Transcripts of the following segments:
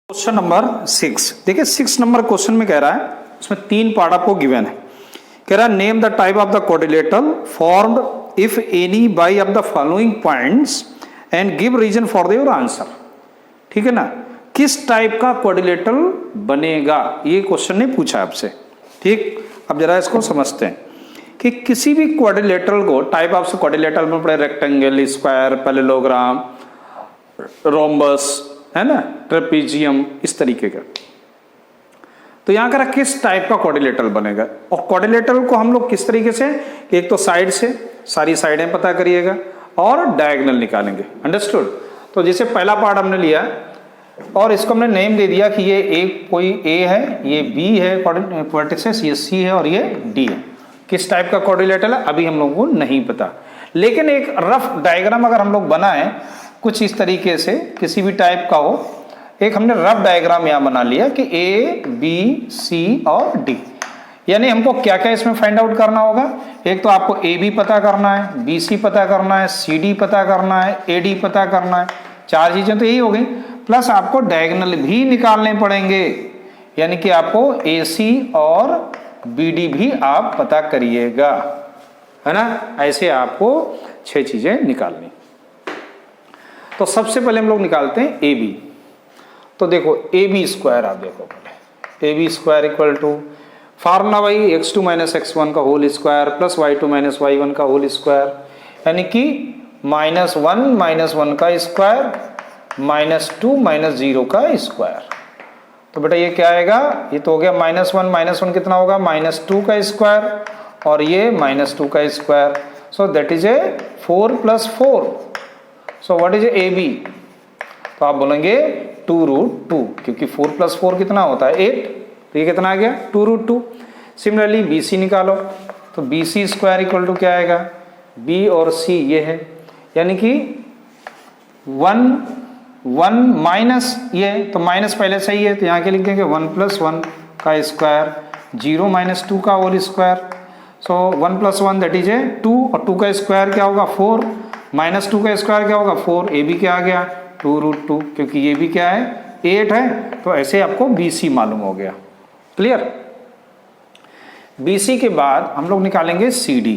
Question number 6 देखिए 6 number question में कह रहा है, इसमें 3 पार्ट आपको गिवन है। कह रहा है name the type of the quadrilateral formed if any by of the following points and give reason for your answer. ठीक है ना, किस टाइप का क्वाड्रिलेटरल बनेगा, ये क्वेश्चन ने पूछा आपसे। ठीक, अब जरा इसको समझते हैं कि किसी भी क्वाड्रिलेटरल को टाइप ऑफ क्वाड्रिलेटरल में पड़े रेक्टेंगल, स्क्वायर, पैरेललोग्राम, रोम्बस, है ना, ट्रेपीजियम, इस तरीके का। तो यहां करा किस टाइप का क्वाड्रिलेटरल बनेगा, और क्वाड्रिलेटरल को हम लोग किस तरीके से, एक तो साइड से सारी साइडें पता करिएगा और डायगोनल निकालेंगे। अंडरस्टूड। तो जैसे पहला पार्ट हमने लिया और इसको हमने नेम दे दिया कि ये एक कोई ए है, ये बी है वर्टिसेस, ये सी है और ये डी है। किस टाइप का क्वाड्रिलेटरल है अभी हम लोगों को नहीं पता, लेकिन एक रफ डायग्राम अगर हम लोग बनाएं कुछ इस तरीके से, किसी भी टाइप का हो, एक हमने रफ डायग्राम यहां बना लिया कि ए बी सी और डी। यानी हमको क्या क्या इसमें फाइंड आउट करना होगा, एक तो आपको ए बी पता करना है, बी सी पता करना है, सी डी पता करना है, ए डी पता करना है। 4 चीजें तो यही हो गई, प्लस आपको डायगोनल भी निकालने पड़ेंगे, यानी कि आपको ए सी और बी डी भी आप पता करिएगा, है ना। ऐसे आपको 6 चीजें निकालनी। तो सबसे पहले हम लोग निकालते हैं ए बी। तो देखो ए बी स्क्वायर, आप देखो पहले A B square equal to formula वही x2 माइनस x1 का whole square plus y2 minus y1 का होल स्क्वायर, यानी कि -1 माइनस 1 का स्क्वायर -2 माइनस 0 का स्क्वायर। तो बेटा ये क्या आएगा, ये तो हो गया -1 माइनस 1 कितना होगा, -2 का स्क्वायर और ये -2 का square. So that is a 4 + 4। So what is A B, तो आप बोलेंगे 2√2, क्योंकि 4 + 4 कितना होता है 8, तो ये कितना आ गया 2√2। सिमिलरली बी सी निकालो, तो B C square equal to क्या आएगा, बी और सी ये है, यानी कि 1 माइनस ये, तो माइनस पहले सही है तो यहाँ के लिख देंगे 1 + 1 का स्क्वायर 0 - 2 का whole square. So 1 + 1 that is a 2, और 2 का स्क्वायर क्या होगा 4, -2 का स्क्वायर क्या होगा 4, ए बी क्या आ गया 2√2, क्योंकि ये भी क्या है 8 है। तो ऐसे आपको बी सी मालूम हो गया। क्लियर। बी सी के बाद हम लोग निकालेंगे सी डी।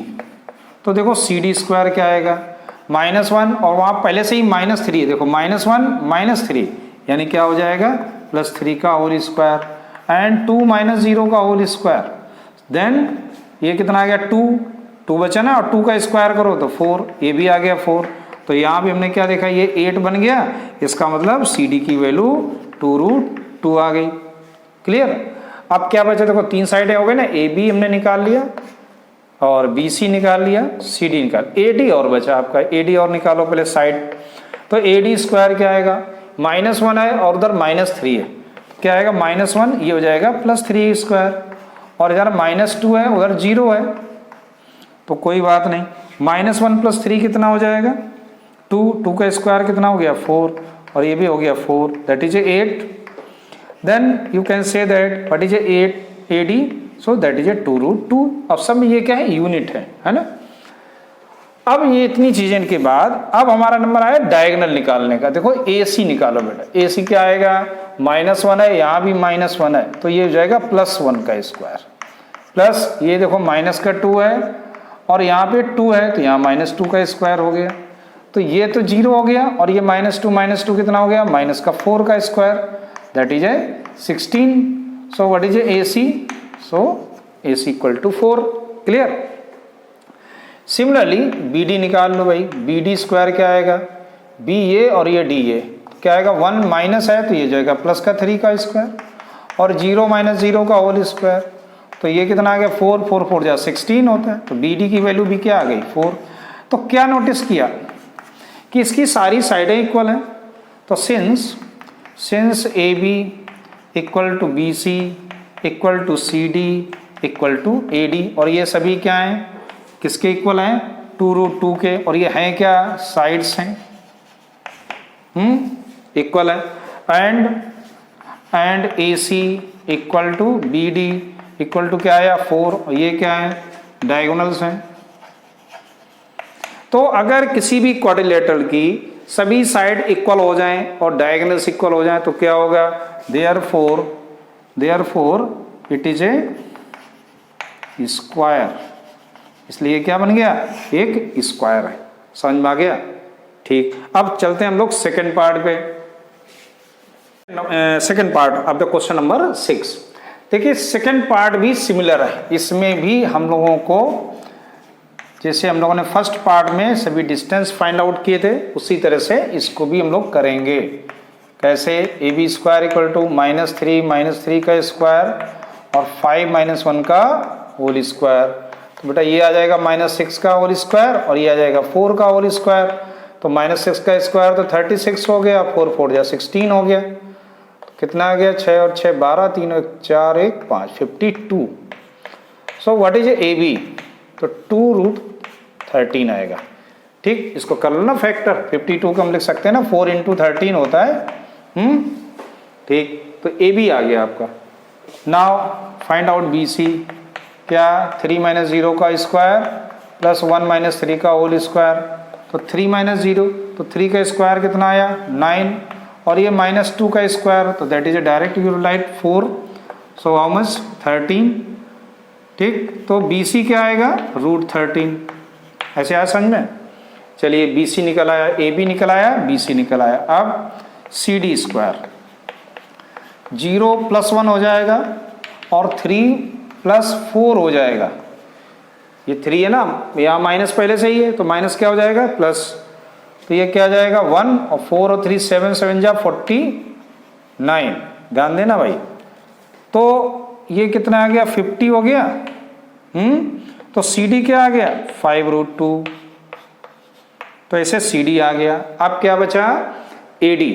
तो देखो सी डी स्क्वायर क्या आएगा, -1 और वहां पहले से ही -3 है, देखो -1 - 3 यानी क्या हो जाएगा +3 का होल स्क्वायर एंड 2 - 0 का होल स्क्वायर। देन ये कितना आ गया 2 बचा ना, और 2 का स्क्वायर करो तो 4, ये भी आ गया 4। तो यहाँ भी हमने क्या देखा, ये 8 बन गया, इसका मतलब सी डी की वैल्यू 2√2 आ गई। क्लियर। अब क्या बचा, देखो 3 साइडें हो गई ना, ए बी हमने निकाल लिया और बी सी निकाल लिया, सी डी निकाल, ए डी और बचा आपका, ए डी और निकालो पहले साइड। तो ए डी स्क्वायर क्या आएगा, -1 है और उधर -3 है, क्या आएगा -1, ये हो जाएगा +3 स्क्वायर, और इधर -2 है उधर 0 है, तो कोई बात नहीं, -1 + 3 कितना हो जाएगा 2 का स्क्वायर कितना हो गया 4, और ये भी हो गया 4, that is 8। Then you can say that what is 8 A D, so that is 2√2। अब सब में ये क्या है यूनिट है ना। अब ये इतनी चीजें के बाद अब हमारा नंबर आया डायगोनल निकालने का। देखो ए सी निकालो बेटा, ए सी क्या आएगा -1 है, यहाँ भी -1 है, तो ये हो जाएगा +1 का स्क्वायर, प्लस ये देखो -2 है और यहाँ पे 2 है, तो यहाँ -2 का स्क्वायर हो गया, तो ये तो 0 हो गया, और ये -2 कितना हो गया -4 का square, that is 16। So what is A C, so A C equal to 4। Clear. Similarly B D निकाल लो भाई, बी डी स्क्वायर क्या आएगा, बी ये और ये डी ये क्या आएगा, 1 माइनस है तो ये जाएगा +3 का स्क्वायर, और 0 - 0 का होल स्क्वायर, तो ये कितना आ गया 4 4 4 जा 16 होता है, तो बी डी की वैल्यू भी क्या आ गई 4। तो क्या नोटिस किया कि इसकी सारी साइडें इक्वल हैं, तो since A B equal to B C equal to C D equal to A D, और ये सभी क्या हैं किसके इक्वल हैं 2√2 के, और ये हैं क्या साइड्स हैं इक्वल है, and A C equal to B D equal to क्या आया 4, और ये क्या है डायगोनल्स हैं। तो अगर किसी भी क्वाड्रिलेटरल की सभी साइड इक्वल हो जाएं और डायगोनल्स इक्वल हो जाएं तो क्या होगा, therefore it is A square, इसलिए क्या बन गया, एक स्क्वायर है। समझ में आ गया? ठीक, अब चलते हैं हम लोग सेकंड पार्ट पे। Second part of the question number 6। देखिए सेकंड पार्ट भी सिमिलर है, इसमें भी हम लोगों को जैसे हम लोगों ने फर्स्ट पार्ट में सभी डिस्टेंस फाइंड आउट किए थे उसी तरह से इसको भी हम लोग करेंगे। कैसे, A B square equal to -3 का स्क्वायर और 5 - 1 का होल स्क्वायर। तो बेटा ये आ जाएगा -6 का होल स्क्वायर और ये आ जाएगा 4 का होल स्क्वायर। तो -6 का स्क्वायर तो 36 हो गया, 4 4 जा 16 हो गया। तो कितना आ गया, 6 और 6 12, 3 1 4 1 5 52। So what is A B, तो 2√13 आएगा। ठीक, इसको कर लो ना फैक्टर, 52 को हम लिख सकते हैं ना, 4 × 13 होता है। ठीक, तो ए बी आ गया आपका। Now find out B C, क्या 3 - 0 का स्क्वायर प्लस 1 - 3 का होल स्क्वायर। तो 3 - 0 तो 3 का स्क्वायर कितना आया, 9, और ये -2 का स्क्वायर तो that is A direct you right 4, so how much 13। ठीक, तो बी सी क्या आएगा, √13। ऐसे आया समझ में? चलिए बी सी निकल आया, ए बी निकल आया, बी सी निकल आया। अब सी डी स्क्वायर 0 + 1 हो जाएगा और 3 + 4 हो जाएगा। ये 3 है ना, यहाँ माइनस पहले से ही है तो माइनस क्या हो जाएगा, प्लस। तो ये क्या जाएगा 1 और 4 और 3 7 7 जा 49। ध्यान देना भाई। तो ये कितना आ गया, 50 हो गया। तो सी डी क्या आ गया, 5√2। तो ऐसे सी डी आ गया। अब क्या बचा, ए डी,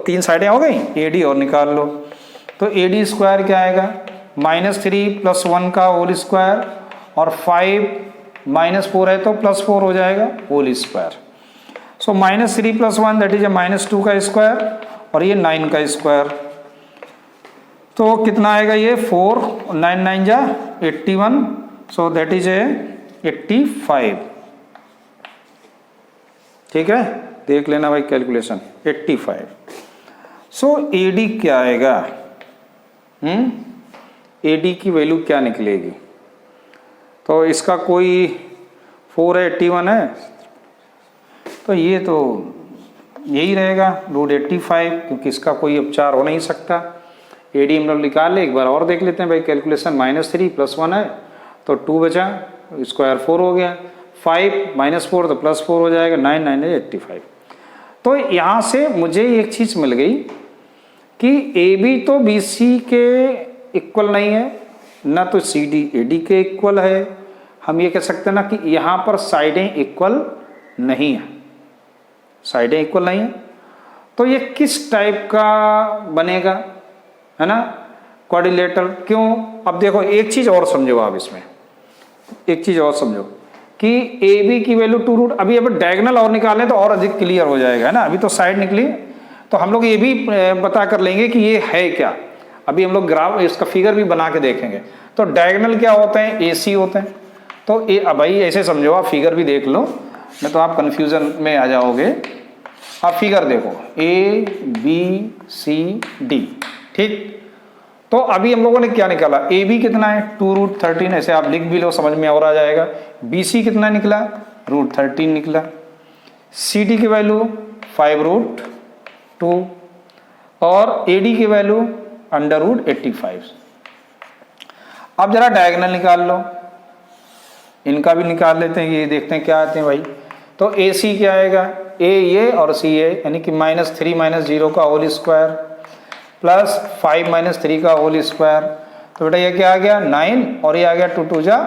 3 साइडें हो गई, ए डी और निकाल लो। तो ए डी स्क्वायर क्या आएगा, -3 + 1 का होल स्क्वायर और 5 - 4 है तो +4 हो जाएगा whole square. So -3 + 1 that is a -2 का स्क्वायर और ये 9 का स्क्वायर। तो कितना आएगा ये 4 9 9 जा 81, सो दैट इज ए 85। ठीक है, देख लेना भाई कैलकुलेशन 85। सो ए डी क्या आएगा, ए डी की वैल्यू क्या निकलेगी। तो इसका कोई 4 है 81 है तो ये तो यही रहेगा √85, क्योंकि इसका कोई उपचार हो नहीं सकता। ए डी हम लोग निकाल ले, एक बार और देख लेते हैं भाई कैलकुलेशन। -3 + 1 है तो 2 बचा, स्क्वायर 4 हो गया, 5 - 4 तो +4 हो जाएगा, 9 9 है 85। तो यहाँ से मुझे एक चीज़ मिल गई कि ए बी तो बी सी के इक्वल नहीं है, ना तो सी डी ए डी के इक्वल है। हम ये कह सकते हैं ना कि यहाँ पर साइडें इक्वल नहीं है, साइडें इक्वल नहीं है। तो ये किस टाइप का बनेगा, है ना, क्वाड्रिलेटरल। क्यों, अब देखो एक चीज़ और समझो आप इसमें, एक चीज़ और समझो कि ए बी की वैल्यू 2√, अभी डायगोनल और निकालें तो और अधिक क्लियर हो जाएगा, है ना। अभी तो साइड निकली तो हम लोग ये भी पता कर लेंगे कि ये है क्या। अभी हम लोग ग्राफ इसका फिगर भी बना के देखेंगे। तो डायगोनल क्या होते हैं, ए सी होते हैं। तो अब भाई ऐसे समझो, आप फिगर भी देख लो, नहीं तो आप कंफ्यूजन में आ जाओगे। आप फिगर देखो, ए बी सी डी, ठीक। तो अभी हम लोगों ने क्या निकाला, ए बी कितना है 2√13, ऐसे आप लिख भी लो, समझ में और आ जाएगा। बी सी कितना निकला, √13 निकला। सी डी की वैल्यू 5√2 और ए डी की वैल्यू √85। अब जरा डायगोनल निकाल लो, इनका भी निकाल लेते हैं, ये देखते हैं क्या आते हैं भाई। तो ए सी क्या आएगा, ए ये और सी ये, यानी कि -3 - 0 का होल स्क्वायर प्लस 5 - 3 का होल स्क्वायर। तो बेटा ये क्या आ गया 9 और ये आ गया 2 2 जा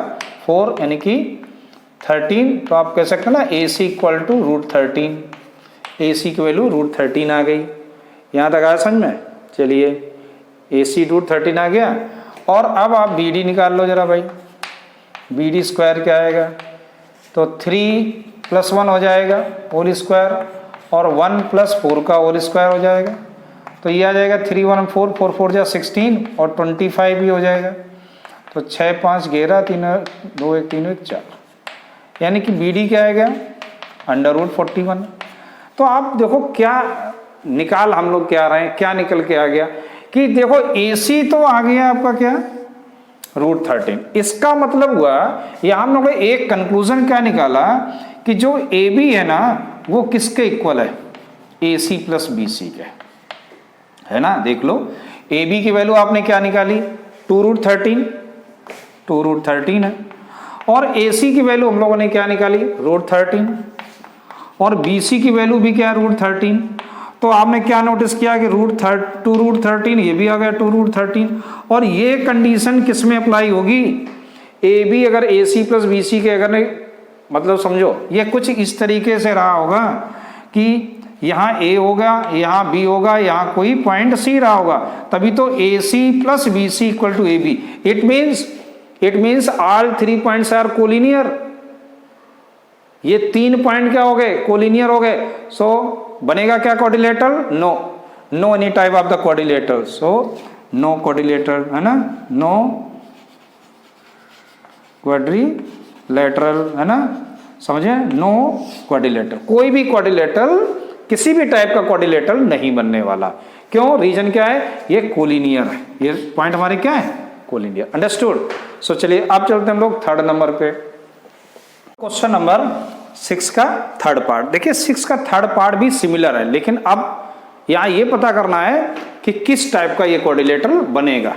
4 यानी कि 13। तो आप कह सकते हैं ना ए सी इक्वल टू √13, ए सी की वैल्यू √13 आ गई। यहाँ तक आया समझ में। चलिए ए सी √13 आ गया। और अब आप बी डी निकाल लो जरा भाई, बी डी स्क्वायर क्या आएगा, तो 3 + 1 हो जाएगा होल स्क्वायर और 1 + 4 का होल स्क्वायर हो जाएगा। तो ये आ जाएगा 3 1 4 4 4 जा 16 और 25 भी हो जाएगा। तो 6 5 11 3 2 1 3 1 4, यानी कि बी डी क्या आएगा √41। तो आप देखो क्या निकाल हम लोग क्या रहे हैं, क्या निकल के आ गया कि देखो AC तो आ गया आपका क्या √13। इसका मतलब हुआ यहां हम लोग ने एक कंक्लूजन क्या निकाला कि जो AB है ना वो किसके इक्वल है, AC प्लस BC के, है ना। देख लो AB की वैल्यू आपने क्या निकाली 2√13 है, और AC की वैल्यू हम लोगों ने क्या निकाली √13, और BC की वैल्यू भी क्या √13। तो आपने क्या नोटिस किया कि √2√13 ये भी आ गया 2√13, और ये कंडीशन किस में अप्लाई होगी, AB अगर AC प्लस BC के अगर नहीं, मतलब समझो ये कुछ इस तरीके से रहा होगा कि यहाँ A होगा, यहाँ B होगा, यहाँ कोई पॉइंट C रहा होगा, तभी तो AC plus BC equal to AB। It means all 3 points are collinear. ये 3 पॉइंट क्या हो गए, कोलिनियर हो गए। सो बनेगा क्या quadrilateral, no any type of the quadrilateral, so no quadrilateral, है ना, नो क्वाड्रिलेटरल, है ना, समझे, नो क्वाड्रिलेटरल, कोई भी क्वाड्रिलेटरल किसी भी टाइप का क्वाड्रिलेटरल नहीं बनने वाला। क्यों, रीजन क्या है, ये कोलिनियर है, ये पॉइंट हमारे क्या है कोलिनियर, अंडरस्टूड। सो चलिए अब चलते हैं हम लोग थर्ड नंबर पे, क्वेश्चन नंबर 6 का थर्ड पार्ट। देखिए 6 का थर्ड पार्ट भी सिमिलर है, लेकिन अब यहाँ ये पता करना है कि किस टाइप का ये क्वाड्रिलेटरल बनेगा।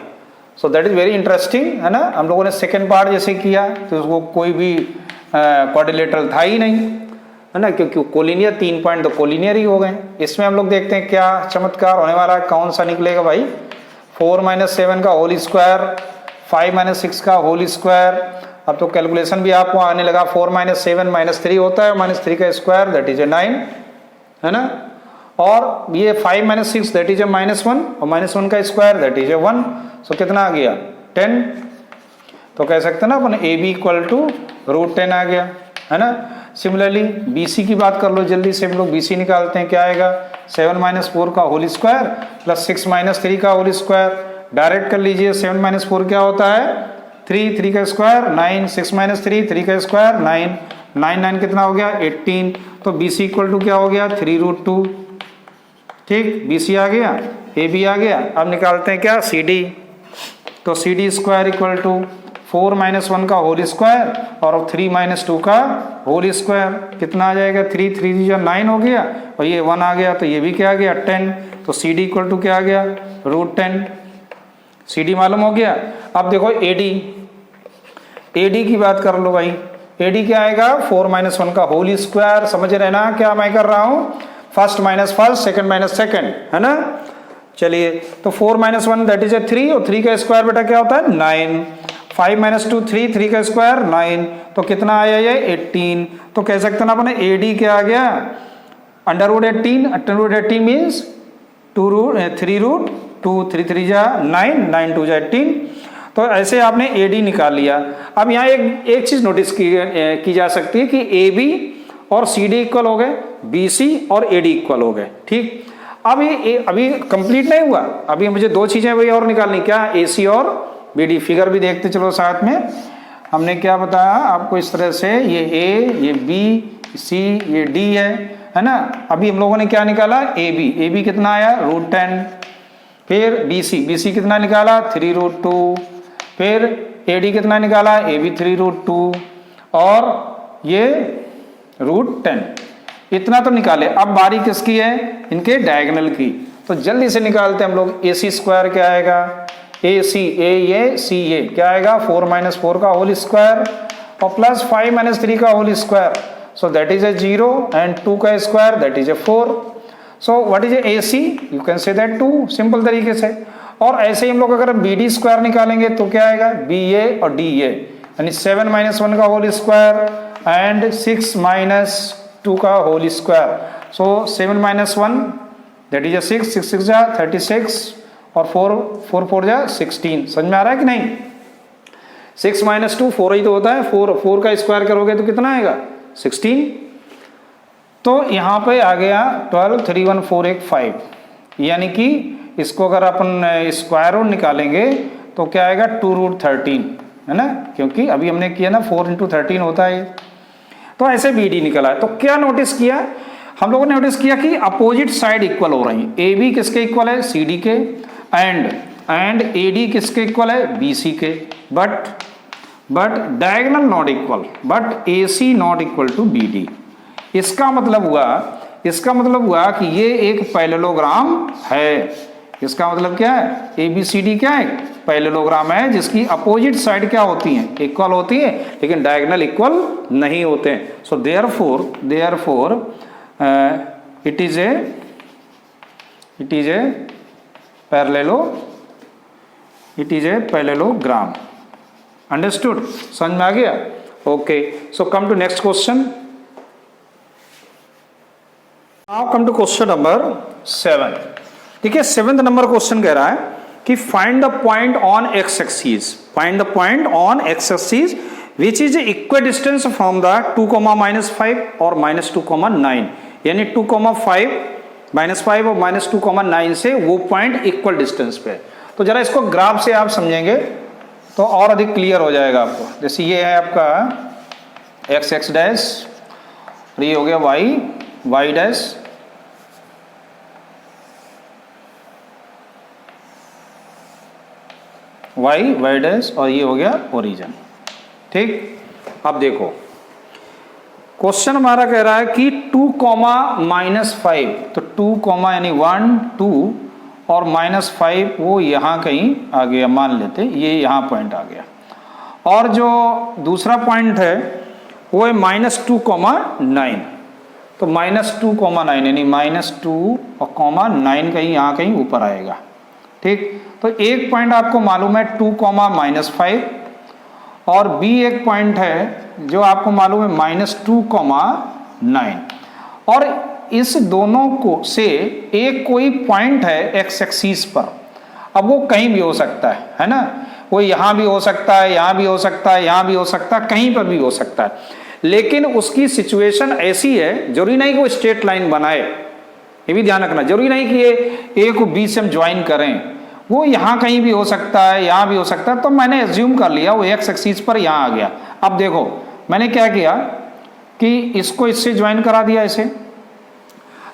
सो दैट इज वेरी इंटरेस्टिंग, है ना। हम लोगों ने सेकेंड पार्ट जैसे किया तो उसको कोई भी क्वाड्रिलेटरल था ही नहीं, है ना, क्योंकि कोलिनियर 3 पॉइंट तो कोलिनियर ही हो गए। इसमें हम लोग देखते हैं क्या चमत्कार होने वाला है, कौन सा निकलेगा भाई, 4 - 7 का होल स्क्वायर, 5 - 6 का होल स्क्वायर। अब तो कैलकुलेशन भी आपको आने लगा, 4 - 7 -3 होता है, -3 का स्क्वायर दैट इज ए 9, है ना, और ये 5 - 6 दैट इज ए -1, और -1 का स्क्वायर दैट इज ए 1। सो कितना आ गया 10। तो कह सकते हैं ना अपन AB इक्वल टू √10 आ गया, है ना। सिमिलरली BC की बात कर लो, जल्दी से हम लोग BC निकालते हैं, क्या आएगा 7 - 4 का होल स्क्वायर प्लस 6 - 3 का होल स्क्वायर। डायरेक्ट कर लीजिए, 7 - 4 क्या होता है 3 का स्क्वायर 9, 6 - 3 का स्क्वायर 9, 9 कितना हो गया 18। तो BC इक्वल टू क्या हो गया 3√2, ठीक, BC आ गया, AB आ गया। अब निकालते हैं क्या CD, तो CD स्क्वायर इक्वल टू 4 - 1 का होल स्क्वायर और 3 - 2 का होल स्क्वायर, कितना आ जाएगा 3 3 9 हो गया, और ये 1 आ गया, तो ये भी क्या आ गया 10। तो CD इक्वल टू क्या आ गया √10, CD मालूम हो गया। अब देखो AD की बात कर लो भाई, AD क्या आएगा 4 - 1 का होल स्क्वायर, समझ रहे ना क्या मैं कर रहा हूँ, first minus first, second - second, है ना। चलिए तो 4 - 1 दैट इज ए 3, और 3 का स्क्वायर बेटा क्या होता है 9, 5 - 2 3, 3 का स्क्वायर 9, तो कितना आया ये 18। तो कह सकते हैं ना अपने AD क्या आ गया √18 मीन्स 3√2, 3 3 जा 9, 9 2 जा 18। तो ऐसे आपने AD निकाल लिया। अब यहाँ एक चीज नोटिस की जा सकती है कि AB और CD इक्वल हो गए, BC और AD इक्वल हो गए, ठीक। अब ये अभी कंप्लीट नहीं हुआ, अभी मुझे 2 चीजें वही और निकालनी, क्या AC और BD। फिगर भी देखते चलो साथ में। हमने क्या बताया आपको इस तरह से, ये A, ये B, C, ये D है ना। अभी हम लोगों ने क्या निकाला AB कितना आया √10, फिर BC कितना निकाला 3√2, फिर AD कितना निकाला AB 3√2, और ये √10, इतना तो निकाले। अब बारी किसकी है, इनके डायगोनल की। तो जल्दी से निकालते हैं हम लोग। AC स्क्वायर क्या आएगा AC ये C ये क्या आएगा 4 - 4 का होल स्क्वायर और प्लस 5 - 3 का whole square, so that is a 0, and 2 का square that is a 4। So what is a AC, you can say that 2, simple तरीके से। और ऐसे ही हम लोग अगर BD स्क्वायर निकालेंगे तो क्या आएगा BA और DA, यानी 7 - 1 का होल स्क्वायर एंड 6 - 2 का whole square. So 7 - 1 that is 6, 6 6 जा 36, और 4 4 जा 16। समझ में आ रहा है कि नहीं। 6 - 2 4 ही तो होता है, 4 का स्क्वायर करोगे तो कितना आएगा 16। तो यहाँ पे आ गया 12 3 1 4 1 5, यानी कि इसको अगर अपन स्क्वायर रूट निकालेंगे तो क्या आएगा 2√13, है ना, क्योंकि अभी हमने किया ना 4 × 13 होता है। तो ऐसे BD निकला है। तो क्या नोटिस किया हम लोगों ने नोटिस किया कि अपोजिट साइड इक्वल हो रही है, ए बी किसके इक्वल है, सी डी के, एंड ए डी किसके इक्वल है, बी सी के, but diagonal not equal, but A C not equal to B D. इसका मतलब हुआ कि ये एक पैरेललोग्राम है। इसका मतलब क्या है, ए बी सी डी क्या है, पैरेललोग्राम है जिसकी अपोजिट साइड क्या होती हैं, इक्वल होती है, लेकिन डायगोनल इक्वल नहीं होते हैं। So therefore it is a parallelogram. Understood, समझ में आ गया? Okay, so come to next question. Now come to question number 7। ठीक है, 7th नंबर क्वेश्चन कह रहा है कि find the point on X axis which is equal distance from the 2, -5 और -2, 9, यानी 2, 5 -5 और -2, 9 से वो पॉइंट इक्वल डिस्टेंस पे है। तो जरा इसको ग्राफ से आप समझेंगे तो और अधिक क्लियर हो जाएगा आपको। जैसे ये है आपका x डैश, और ये हो गया y डैश, y डैश, और ये हो गया ओरिजिन। ठीक, अब देखो क्वेश्चन हमारा कह रहा है कि 2, -5, तो 2, यानी 1, 2 और -5 वो यहाँ कहीं आ गया, मान लेते ये यहाँ पॉइंट आ गया, और जो दूसरा पॉइंट है वो है -2, 9, तो -2, 9 यानी -2 और 9 कहीं यहाँ कहीं ऊपर आएगा। ठीक, तो एक पॉइंट आपको मालूम है 2, -5, और बी एक पॉइंट है जो आपको मालूम है -2, 9, और इस दोनों को से एक कोई पॉइंट है एक्स एक्सिस पर। अब वो कहीं भी हो सकता है ना, वो यहाँ भी हो सकता है, यहाँ भी हो सकता है, यहाँ भी हो सकता है, कहीं पर भी हो सकता है, लेकिन उसकी सिचुएशन ऐसी है, जरूरी नहीं कि वो स्ट्रेट लाइन बनाए, ये भी ध्यान रखना, जरूरी नहीं कि ये ए को बी से हम ज्वाइन करें, वो यहाँ कहीं भी हो सकता है, यहाँ भी हो सकता है। तो मैंने एज्यूम कर लिया वो एक्स एक्सिस पर यहाँ आ गया। अब देखो मैंने क्या किया कि इसको इससे ज्वाइन करा दिया ऐसे।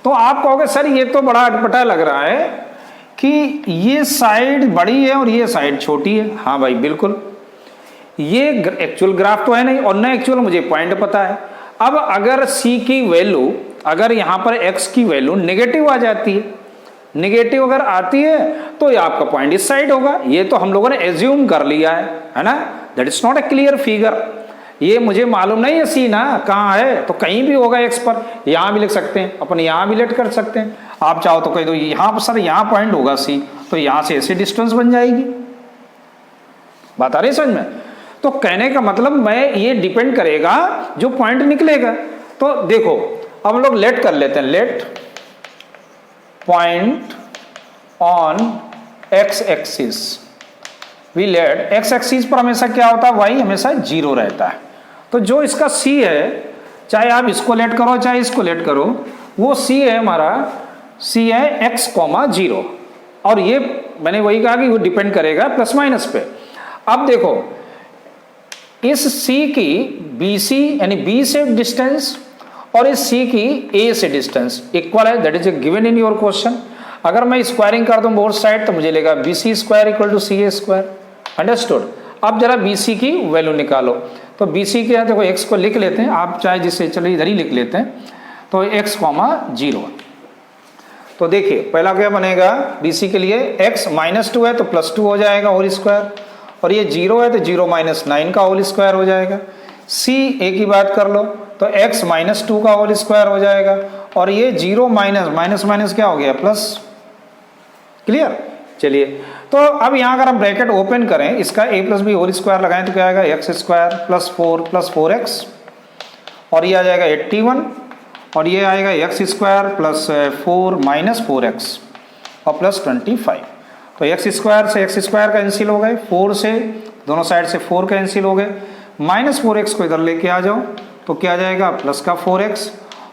तो आप कहोगे सर ये तो बड़ा अटपटा लग रहा है कि ये साइड बड़ी है और ये साइड छोटी है। हाँ भाई बिल्कुल, ये एक्चुअल ग्राफ तो है नहीं, और न एक्चुअल मुझे पॉइंट पता है। अब अगर c की वैल्यू, अगर यहाँ पर x की वैल्यू नेगेटिव आ जाती है, नेगेटिव अगर आती है तो ये आपका पॉइंट इस साइड होगा। ये तो हम लोगों ने एज्यूम कर लिया है ना, that is not a clear figure. ये मुझे मालूम नहीं है सी ना कहाँ है, तो कहीं भी होगा एक्स पर, यहाँ भी लिख सकते हैं अपन, यहाँ भी लेट कर सकते हैं। आप चाहो तो कह दो यहाँ पर सर यहाँ पॉइंट होगा सी, तो यहाँ से ऐसे डिस्टेंस बन जाएगी। बात आ रही समझ में? तो कहने का मतलब मैं ये डिपेंड करेगा जो पॉइंट निकलेगा। तो देखो अब हम लोग लेट कर लेते हैं, let point on X axis, we let X axis पर हमेशा क्या होता है, वाई हमेशा 0 रहता है। तो जो इसका c है, चाहे आप इसको लेट करो चाहे इसको लेट करो, वो c है हमारा, c है x, 0, और ये मैंने वही कहा कि वो डिपेंड करेगा प्लस माइनस पे। अब देखो इस c की BC यानी B से डिस्टेंस और इस c की A से डिस्टेंस इक्वल है, that is given in your question. अगर मैं स्क्वायरिंग कर दूं बोथ साइड तो मुझे लेगा BC square equal to CA square. Understood? अब जरा BC की वैल्यू निकालो। तो BC के देखो x को लिख लेते हैं, आप चाहे जिससे चलिए इधर ही लिख लेते हैं। तो x, 0। तो देखिए पहला क्या बनेगा BC के लिए, x -2 है तो +2 हो जाएगा होल स्क्वायर, और ये 0 है तो 0 - 9 का होल स्क्वायर हो जाएगा। C एक ही बात कर लो तो x -2 का होल स्क्वायर हो जाएगा, और ये 0 माइनस क्या हो गया प्लस। क्लियर? चलिए तो अब यहाँ अगर हम ब्रैकेट ओपन करें, इसका a + b होल स्क्वायर लगाएं तो क्या आएगा, x² + 4 + 4x, और ये आ जाएगा 81, और ये आएगा x² + 4 - 4x और प्लस 25। तो x² से x² कैंसिल हो गए, 4 से दोनों साइड से 4 कैंसिल हो गए, -4x को इधर लेके आ जाओ तो क्या आ जाएगा प्लस का 4x,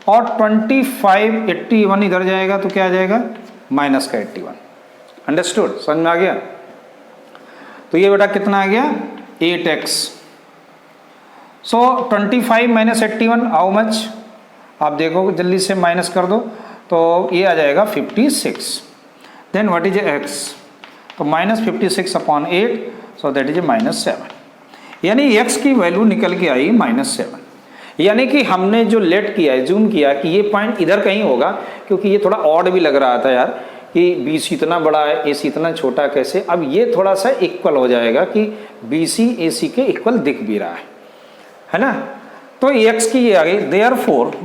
और 25 81 इधर जाएगा तो क्या आ जाएगा माइनस का 81। अंडरस्टूड? समझ में आ गया? तो ये बेटा कितना आ गया 8x। सो 25 - 81 हाउ मच, आप देखो जल्दी से माइनस कर दो तो ये आ जाएगा 56। देन व्हाट इज x, तो -56 अपॉन 8, सो दैट इज -7। यानी x की वैल्यू निकल के आई -7। यानी कि हमने जो लेट किया है, जूम किया कि ये पॉइंट इधर कहीं होगा, क्योंकि ये थोड़ा ऑड भी लग रहा था यार कि BC इतना बड़ा है AC इतना छोटा कैसे। अब ये थोड़ा सा इक्वल हो जाएगा कि BC AC के इक्वल दिख भी रहा है ना। तो x की ये आ गई,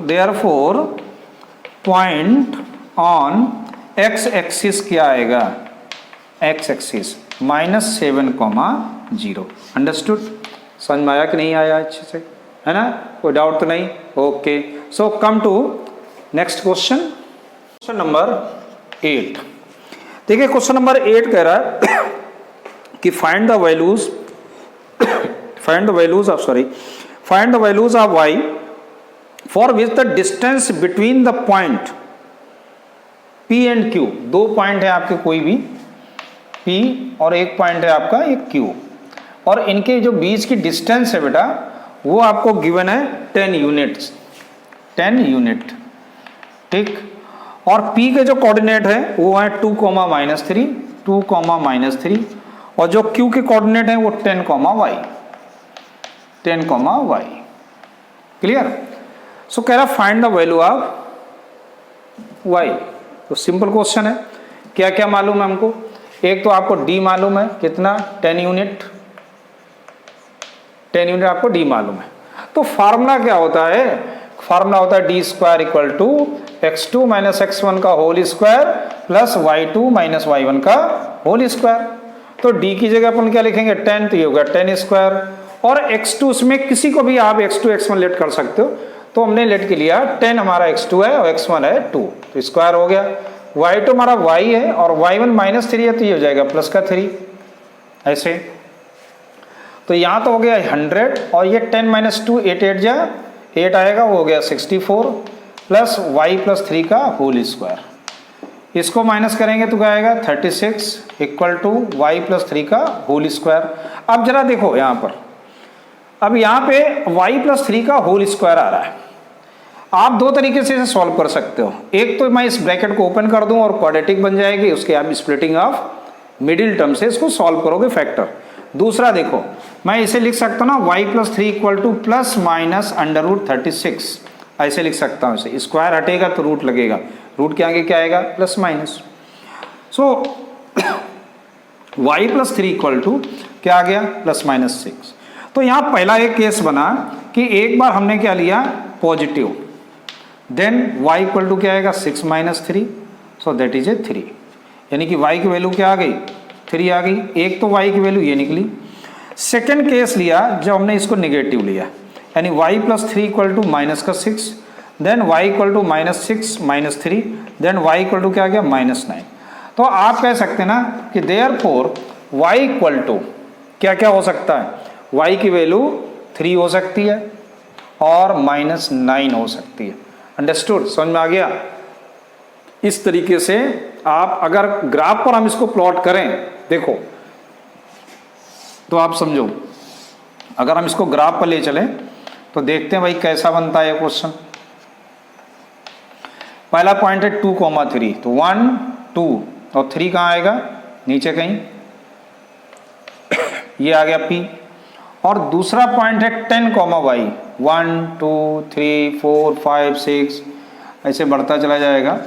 therefore point on x axis क्या आएगा, x एक्सिस -7,0। अंडरस्टूड? समझ में आया कि नहीं आया अच्छे से, है ना? कोई डाउट तो नहीं? Okay, so come to next question number 8। देखिए क्वेश्चन नंबर 8 कह रहा है कि find the values of y for which the distance between the point P and Q। दो पॉइंट है आपके कोई भी P और एक पॉइंट है आपका एक Q, और इनके जो बीच की डिस्टेंस है बेटा वो आपको गिवन है 10 यूनिट्स, 10 यूनिट, ठीक। और P के जो कोऑर्डिनेट है वो है 2, -3, 2, -3, और जो Q के कोऑर्डिनेट है वो 10, y, 10, y। क्लियर? सो कह रहा find the value of y। तो सिंपल क्वेश्चन है, क्या क्या मालूम है हमको। एक तो आपको d मालूम है, कितना, 10 यूनिट, 10 यूनिट आपको d मालूम है। तो फार्मूला क्या होता है, फार्मूला होता है d² = x2 - x1 का whole square plus y2 - y1 का होल स्क्वायर। तो d की जगह अपन क्या लिखेंगे, 10, तो ये होगा 10², और x2 में किसी को भी आप x2 x1 लेट कर सकते हो, तो हमने लेट के लिया 10 हमारा x2 है और x1 है 2, तो स्क्वायर हो गया। y2 हमारा y है और y1 -3 है, तो ये हो जाएगा प्लस का 3, ऐसे। तो यहाँ तो हो गया 100, और ये 10 - 2 8 आएगा, वो हो गया 64 प्लस y + 3 का होल स्क्वायर। इसको माइनस करेंगे तो क्या आएगा, 36 = y + 3 का होल स्क्वायर। अब जरा देखो यहाँ पर, अब यहाँ पे y + 3 का होल स्क्वायर आ रहा है। आप दो तरीके से इसे सॉल्व कर सकते हो। एक तो मैं इस ब्रैकेट को ओपन कर दूं और क्वाड्रेटिक बन जाएगी, उसके आप स्प्लिटिंग ऑफ मिडिल टर्म से इसको सॉल्व करोगे फैक्टर। दूसरा देखो, मैं इसे लिख सकता हूँ ना, y + 3 = ±√36, ऐसे लिख सकता हूँ इसे। स्क्वायर हटेगा तो रूट लगेगा, रूट के आगे क्या आएगा, +-। सो y + 3 क्या आ गया, +-6। तो यहाँ पहला एक केस बना कि एक बार हमने क्या लिया, पॉजिटिव, देन y = क्या आएगा, 6 - 3, सो दैट इज 3। यानी कि y की वैल्यू क्या आ गई, 3 आ गई। एक तो y की वैल्यू ये निकली। सेकेंड केस लिया जब हमने इसको निगेटिव लिया, यानी y + 3 = -6, then y = -6 - 3, then y क्या आ गया, -9। तो आप कह सकते हैं ना कि देयरफॉर y क्या क्या हो सकता है, y की वैल्यू 3 हो सकती है और -9 हो सकती है। अंडरस्टूड? समझ में आ गया? इस तरीके से आप अगर ग्राफ पर हम इसको प्लॉट करें, देखो तो आप समझो, अगर हम इसको ग्राफ पर ले चलें तो देखते हैं भाई कैसा बनता है क्वेश्चन। पहला पॉइंट है 2, 3, तो 1, 2 और 3 कहाँ आएगा, नीचे कहीं, ये आ गया P। और दूसरा पॉइंट है 10, y, 1, 2, 3, 4, 5, 6 ऐसे बढ़ता चला जाएगा,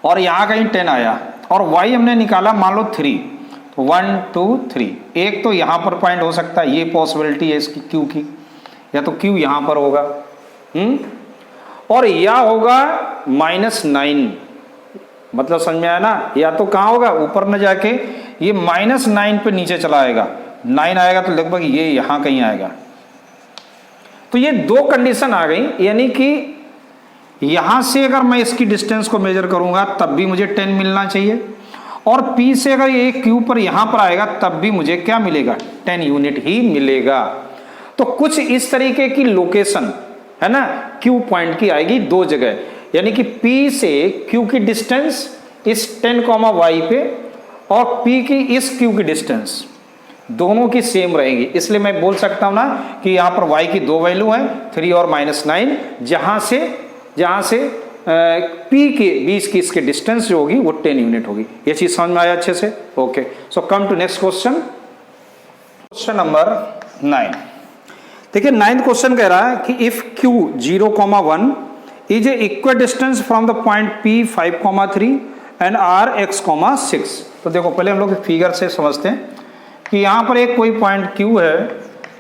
और यहाँ कहीं 10 आया, और y हमने निकाला मान लो 3, तो 1, 2, 3। एक तो यहाँ पर पॉइंट हो सकता है, ये पॉसिबिलिटी है इसकी Q की, या तो Q यहाँ पर होगा, और या होगा -9, मतलब समझ में आया ना, या तो कहाँ होगा, ऊपर न जाके ये -9 पे नीचे चला आएगा, 9 आएगा तो लगभग ये यहाँ कहीं आएगा। तो ये दो कंडीशन आ गई, यानी कि यहाँ से अगर मैं इसकी डिस्टेंस को मेजर करूंगा तब भी मुझे 10 मिलना चाहिए, और P से अगर ये Q पर यहाँ पर आएगा तब भी मुझे क्या मिलेगा, 10 यूनिट ही मिलेगा। तो कुछ इस तरीके की लोकेशन है ना, Q पॉइंट की आएगी दो जगह, यानी कि P से Q की डिस्टेंस इस 10, y पे, और P की इस Q की डिस्टेंस दोनों की सेम रहेगी, इसलिए मैं बोल सकता हूं ना कि यहाँ पर y की दो वैल्यू हैं 3 और -9, जहां से p के बीच की इसके डिस्टेंस जो होगी वो 10 यूनिट होगी। ये चीज समझ में आया अच्छे से? Okay, so come to next question, question number 9। देखिए 9th क्वेश्चन कह रहा है कि if q 0,1 is a equal distance from the point p 5,3 and r x, 6। तो देखो पहले हम लोग फिगर से समझते हैं कि यहाँ पर एक कोई पॉइंट q है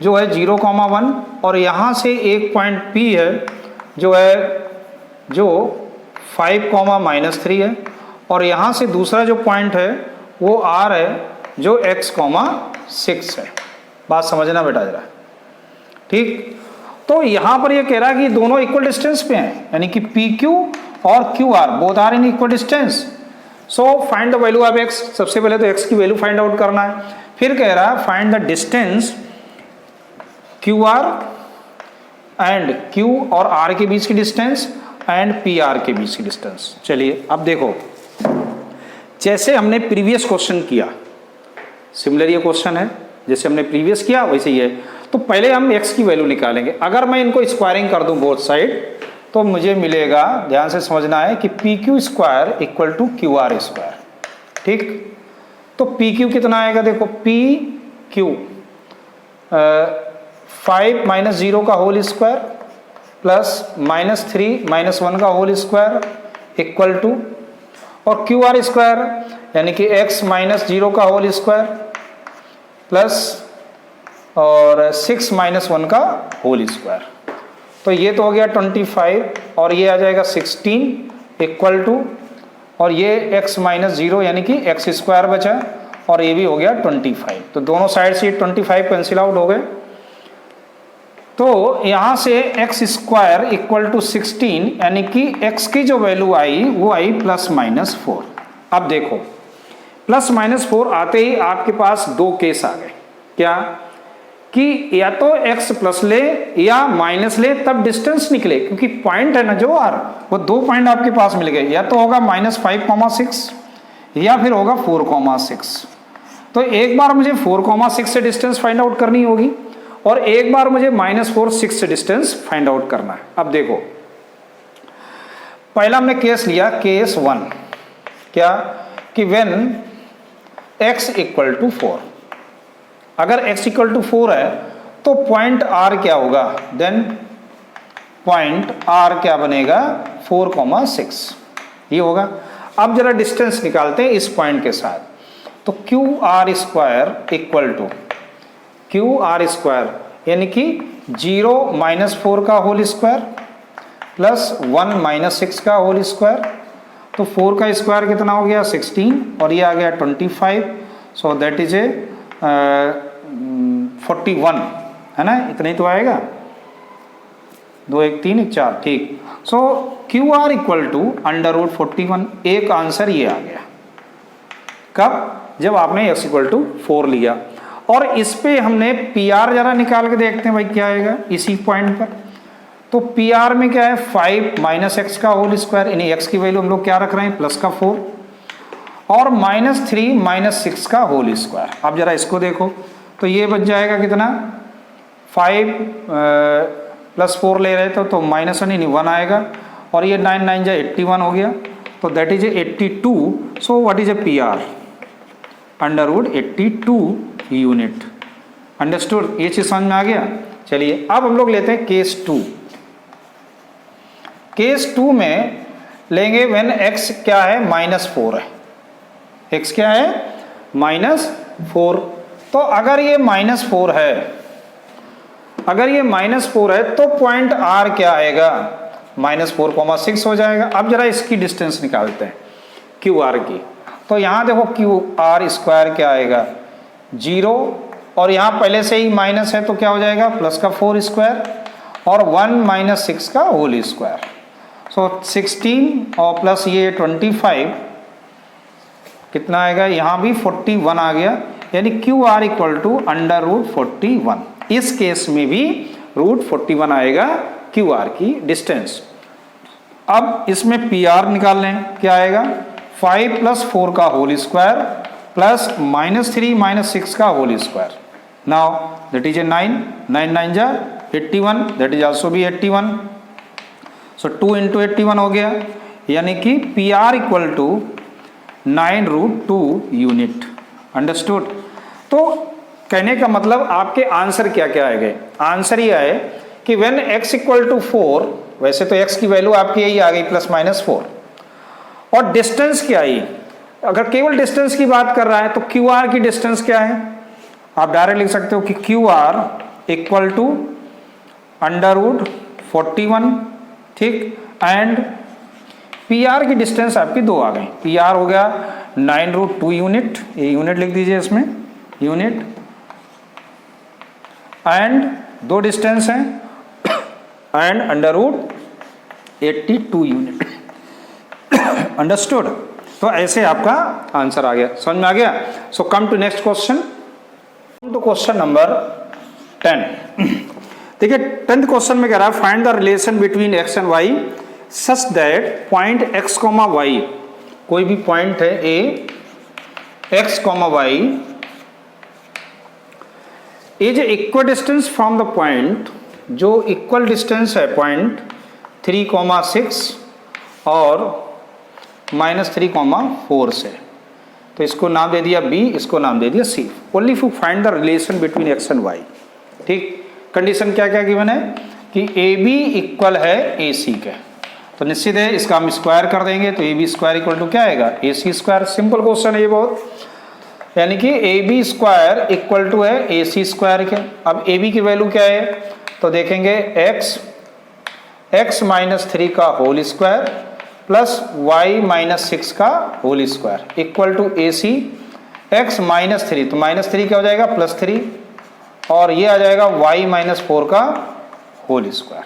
जो है 0,1 और यहाँ से एक पॉइंट p है जो 5,-3 है और यहाँ से दूसरा जो पॉइंट है वो r है जो x, 6 है। बात समझना बेटा जरा, ठीक। तो यहाँ पर ये कह रहा है कि दोनों इक्वल डिस्टेंस पे हैं, यानी कि PQ और QR both are in equal distance. So find the value of x। सबसे पहले तो x की वैल्यू फाइंड आउट करना है, फिर कह रहा है find the distance QR and Q और R के बीच की डिस्टेंस एंड PR के बीच की डिस्टेंस। चलिए अब देखो, जैसे हमने प्रीवियस क्वेश्चन किया, सिमिलर ये क्वेश्चन है जैसे हमने प्रीवियस किया वैसे ही है। तो पहले हम x की वैल्यू निकालेंगे। अगर मैं इनको स्क्वायरिंग कर दूं बोथ साइड तो मुझे मिलेगा, ध्यान से समझना है कि PQ square equal to QR square, ठीक। तो PQ कितना आएगा, देखो PQ 5 - 0 का होल स्क्वायर प्लस -3 - 1 का होल स्क्वायर इक्वल टू, और QR स्क्वायर यानी कि x - 0 का होल स्क्वायर प्लस और 6 - 1 का होल स्क्वायर। तो ये तो हो गया 25 और ये आ जाएगा 16 इक्वल टू, और ये x - 0 यानी कि x स्क्वायर बचा और ये भी हो गया 25। तो दोनों साइड से 25 कैंसिल आउट हो गए। तो यहाँ से x स्क्वायर इक्वल टू 16 यानी कि x की जो वैल्यू आई वो आई +-4। अब देखो +-4 आते ही आपके पास दो केस आ गए, क्या कि या तो x प्लस ले या माइनस ले तब डिस्टेंस निकले, क्योंकि पॉइंट है ना जो r, वो दो पॉइंट आपके पास मिल गए, या तो होगा -5,6 या फिर होगा 4,6। तो एक बार मुझे 4,6 से डिस्टेंस फाइंड आउट करनी होगी और एक बार मुझे -4 6 से डिस्टेंस फाइंड आउट करना है। अब देखो पहला हमने केस लिया, केस 1, क्या कि व्हेन x = 4, अगर x = 4 है तो पॉइंट r क्या होगा, देन पॉइंट r क्या बनेगा 4,6 ये होगा। अब जरा डिस्टेंस निकालते हैं इस पॉइंट के साथ, तो QR square equal to QR square यानी कि 0 - 4 का होल स्क्वायर प्लस 1 - 6 का होल स्क्वायर। तो 4 का स्क्वायर कितना हो गया 16 और ये आ गया 25, सो दैट इज ए 41 है ना, इतना ही तो आएगा, 2 1 3 1 4, ठीक। सो QR इक्वल टू √41, एक आंसर ये आ गया। कब, जब आपने x = 4 लिया। और इस पे हमने PR जरा निकाल के देखते हैं भाई क्या आएगा इसी पॉइंट पर। तो PR में क्या है 5 - x का होल स्क्वायर, यानी x की वैल्यू हम लोग क्या रख रहे हैं +4 और -3 - 6 का होल स्क्वायर। अब जरा इसको देखो तो ये बच जाएगा कितना, 5 + 4 ले रहे थे तो -1 यानी 1 आएगा और ये 9 9 जा 81 हो गया, तो that is 82। So what is A PR, √82 unit. Understood, ये चीज समझ में आ गया। चलिए अब हम लोग लेते हैं केस 2। केस 2 में लेंगे व्हेन x क्या है -4 है, x क्या है -4। तो अगर ये -4 है, अगर ये -4 है तो पॉइंट r क्या आएगा -4,6 हो जाएगा। अब जरा इसकी डिस्टेंस निकालते हैं QR की। तो यहाँ देखो QR स्क्वायर क्या आएगा 0 और यहाँ पहले से ही माइनस है तो क्या हो जाएगा +4 स्क्वायर और 1 - 6 का होल स्क्वायर। सो 16 और प्लस ये 25 कितना आएगा, यहाँ भी 41 आ गया, यानी QR इक्वल टू √41। इस केस में भी √41 आएगा QR की डिस्टेंस। अब इसमें PR निकाल लें, क्या आएगा 5 + 4 का होल स्क्वायर प्लस -3 -6 का whole square. Now that is a 9, 9 9 जा 81, दैट इज आल्सो भी 81। सो 2 इंटू 81 हो गया, यानी कि P R equal to 9√2 unit. Understood. तो कहने का मतलब आपके आंसर क्या क्या आएंगे? आंसर ये आए कि व्हेन x इक्वल टू 4, वैसे तो x की वैल्यू आपकी यही आ गई +-4, और डिस्टेंस क्या आई? अगर केवल डिस्टेंस की बात कर रहा है तो क्यू आर की डिस्टेंस क्या है? आप डायरेक्ट लिख सकते हो कि क्यू आर इक्वल टू √41, ठीक, एंड पी आर की डिस्टेंस आपकी 2 आ गई। पी आर हो गया 9√2 यूनिट, ये यूनिट लिख दीजिए इसमें, यूनिट, एंड 2 डिस्टेंस है एंड √82 यूनिट। अंडरस्टूड। तो ऐसे आपका आंसर आ गया, समझ में आ गया। So come to next question, to question number 10। देखिए 10th क्वेश्चन में कह रहा है find the relation between x and y such that point x, y, कोई भी पॉइंट है a, x, y is equal distance from the point, जो इक्वल डिस्टेंस है पॉइंट 3,6 और -3,4 से। तो इसको नाम दे दिया b, इसको नाम दे दिया c। Only to find the relation between x and y। ठीक, कंडीशन क्या क्या गिवन है कि AB इक्वल है AC के, तो निश्चित है इसका हम स्क्वायर कर देंगे, तो AB स्क्वायर इक्वल टू क्या आएगा? AC square. सिंपल क्वेश्चन है ये बहुत, यानी कि AB स्क्वायर इक्वल टू है AC स्क्वायर के। अब AB की वैल्यू क्या है? तो देखेंगे x -3 का होल स्क्वायर प्लस y -6 का whole square equal to AC x -3, तो -3 क्या हो जाएगा? +3, और ये आ जाएगा y -4 का होल स्क्वायर।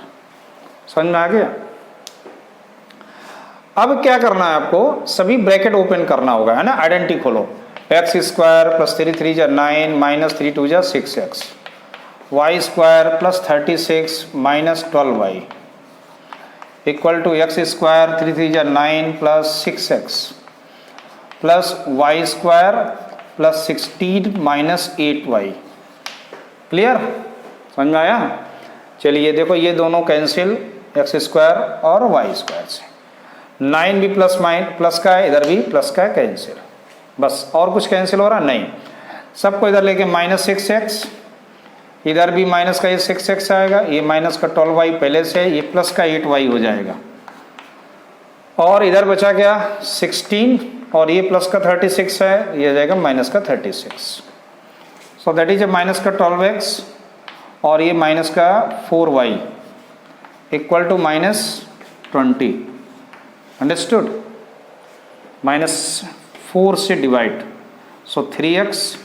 समझ में आ गया? अब क्या करना है आपको? सभी ब्रैकेट ओपन करना होगा, है ना। आइडेंटिटी खोलो, x स्क्वायर +3 3 जा 9 -3 2 जा 6x, y square +36 -12y equal to x square 3 3 जा 9 +6x plus y square +16 -8y। Clear? समझ में आया? चलिए देखो, ये दोनों कैंसिल, x स्क्वायर और y स्क्वायर से। 9 भी प्लस का है, इधर भी प्लस का है, कैंसिल। बस और कुछ कैंसिल हो रहा? नहीं। सबको इधर लेके -6x, इधर भी माइनस का ये 6x आएगा, ये माइनस का 12y पहले से, ये प्लस का 8y हो जाएगा, और इधर बचा क्या? 16, और ये प्लस का 36 है, ये जाएगा माइनस का 36। सो दैट इज ए माइनस का 12x और ये माइनस का 4y इक्वल टू -20। अंडरस्टूड? -4 से divide, so 3x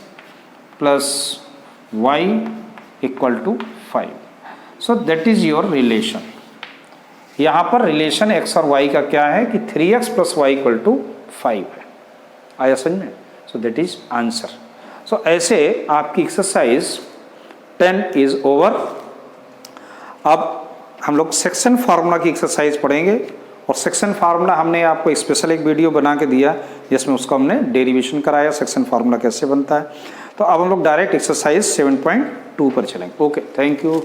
plus y equal to 5। So that is your relation. यहाँ पर रिलेशन x और y का क्या है कि 3x plus y equal to 5 है। आया समझ में? So that is answer. So ऐसे आपकी एक्सरसाइज 10 इज ओवर। अब हम लोग सेक्शन फार्मूला की एक्सरसाइज पढ़ेंगे, और सेक्शन फार्मूला हमने आपको स्पेशल एक वीडियो बना के दिया जिसमें उसको हमने डेरिवेशन कराया, सेक्शन फार्मूला कैसे बनता है। तो अब हम लोग डायरेक्ट एक्सरसाइज 7.2 पर चलेंगे। Okay, thank you.